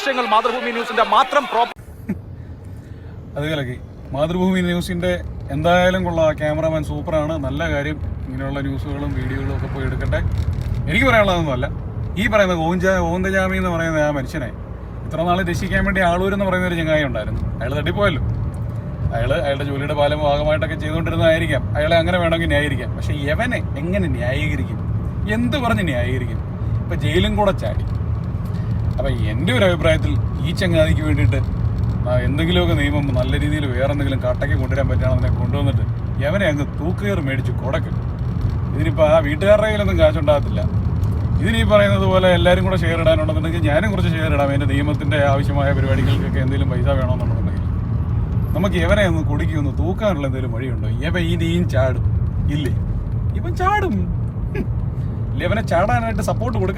ദൃശ്യങ്ങൾ മാതൃഭൂമി ന്യൂസിന്റെ മാത്രം അത് കലക്കി. മാതൃഭൂമി ന്യൂസിന്റെ എന്തായാലും കൊള്ളാം, ക്യാമറാമാൻ സൂപ്പറാണ്, നല്ല കാര്യം. ഇങ്ങനെയുള്ള ന്യൂസുകളും വീഡിയോകളും ഒക്കെ പോയി എടുക്കട്ടെ. എനിക്ക് പറയാനുള്ളതൊന്നുമല്ല, ഈ പറയുന്ന ഓന്തജാമി എന്ന് പറയുന്ന ആ മനുഷ്യനെ ഇത്ര നാൾ രക്ഷിക്കാൻ വേണ്ടി ആളൂരെന്ന് പറയുന്ന ഒരു ചങ്ങായി ഉണ്ടായിരുന്നു. അയാൾ തട്ടിപ്പോയല്ലോ. അയാളുടെ ജോലിയുടെ ഭാഗമായിട്ടൊക്കെ ചെയ്തുകൊണ്ടിരുന്നതായിരിക്കാം. അയാളെ അങ്ങനെ വേണമെങ്കിൽ ന്യായീകരിക്കാം. പക്ഷെ യവനെ എങ്ങനെ ന്യായീകരിക്കും? എന്ത് പറഞ്ഞ് ന്യായീകരിക്കും? ഇപ്പം ജയിലും കൂടെ ചാടി. അപ്പം എൻ്റെ ഒരു അഭിപ്രായത്തിൽ ഈ ചങ്ങാതിക്ക് വേണ്ടിയിട്ട് എന്തെങ്കിലുമൊക്കെ നിയമം നല്ല രീതിയിൽ വേറെ എന്തെങ്കിലും കട്ടയ്ക്ക് കൊണ്ടുവരാൻ പറ്റുകയാണെന്നെ കൊണ്ടുവന്നിട്ട് യവനെ അങ്ങ് തൂക്കുകയർ മേടിച്ച് കൊടുക്കും. ഇതിനിപ്പോൾ ആ വീട്ടുകാരുടെ കയ്യിലൊന്നും കാശുണ്ടാകത്തില്ല. ഇതിനീ പറയുന്നത് പോലെ എല്ലാവരും കൂടെ ഷെയർ ഇടാനുണ്ടെന്നുണ്ടെങ്കിൽ ഞാനും കുറച്ച് ഷെയർ ഇടാം. എൻ്റെ നിയമത്തിൻ്റെ ആവശ്യമായ പരിപാടികൾക്കൊക്കെ എന്തെങ്കിലും പൈസ വേണമെന്നുണ്ടെന്നുണ്ടെങ്കിൽ നമുക്ക് ഇവനെ ഒന്ന് കുടിക്കൊന്ന് തൂക്കാനുള്ള എന്തെങ്കിലും വഴിയുണ്ടോ? ഇനിയും ചാടും ഇല്ലേ? ഇവൻ ചാടും. ഇവനെ ചാടാനായിട്ട് സപ്പോർട്ട് കൊടുക്കാൻ